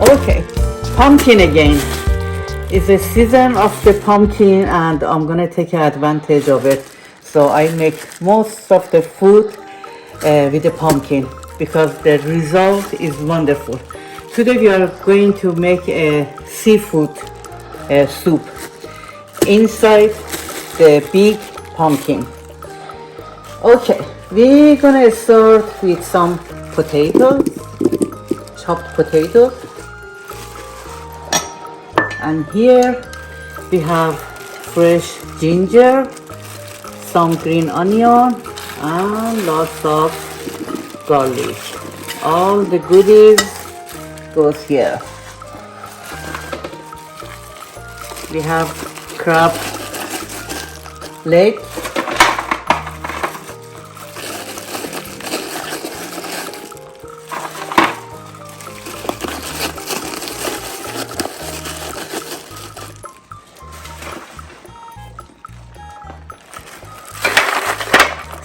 Okay, pumpkin again. It's the season of the pumpkin and I'm gonna take advantage of it. So I make most of the food with the pumpkin because the result is wonderful. Today we are going to make a seafood soup inside the big pumpkin. Okay, we're gonna start with some potatoes, chopped potatoes. And here we have fresh ginger, some green onion, and lots of garlic. All the goodies goes here. We have crab leg,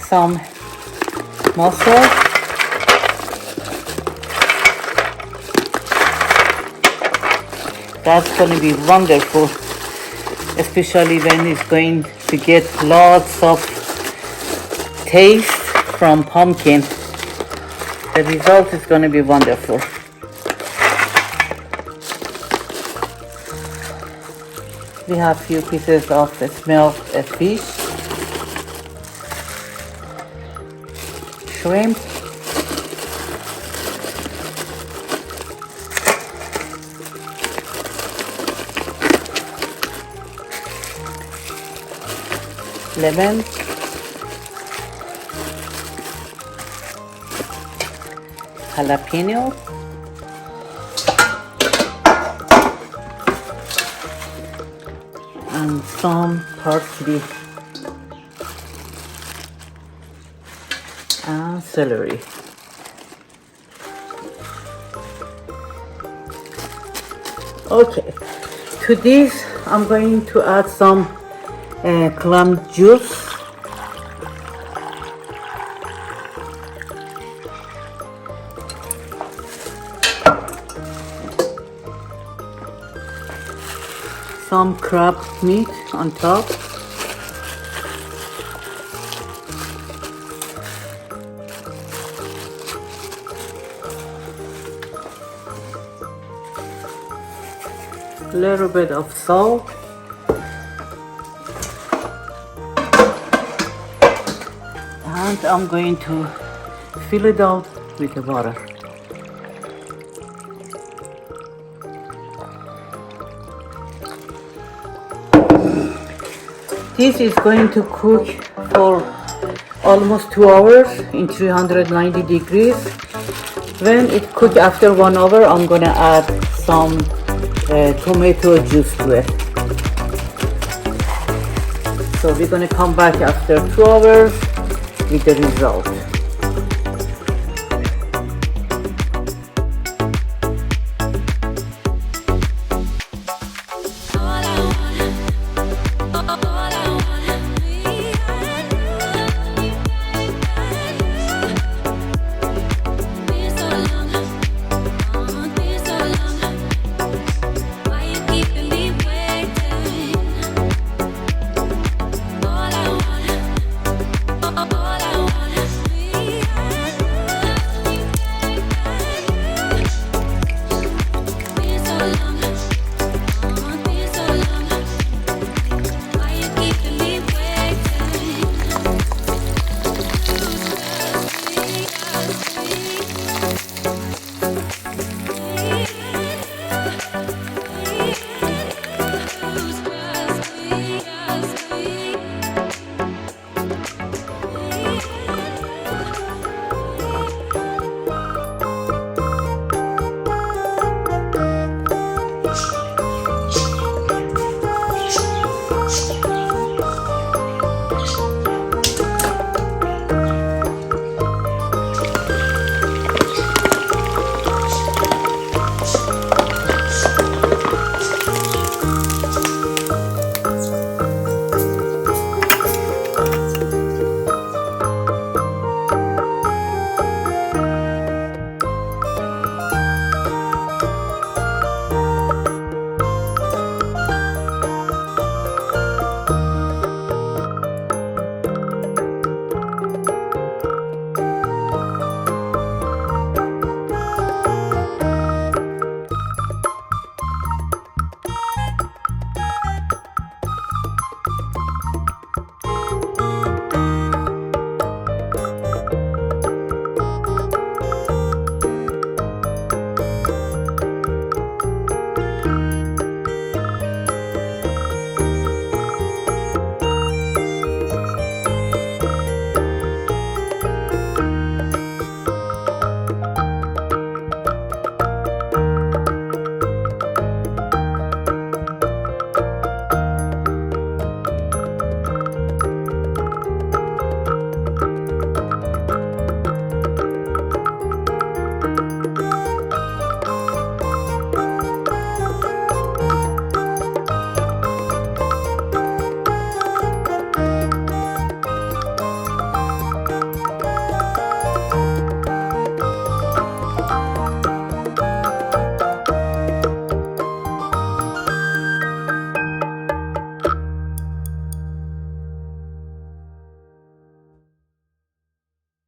some mussel, that's going to be wonderful, especially when it's going to get lots of taste from pumpkin. The result is going to be wonderful. We have few pieces of smoked fish, shrimp, lemon, jalapeno, and some parsley and celery. Okay, to this I'm going to add some clam juice, some crab meat on top, a little bit of salt, and I'm going to fill it out with the water. This is going to cook for almost 2 hours in 390 degrees. When it cooks after 1 hour, I'm gonna add some tomato juice to it. So we're gonna come back after 2 hours with the result.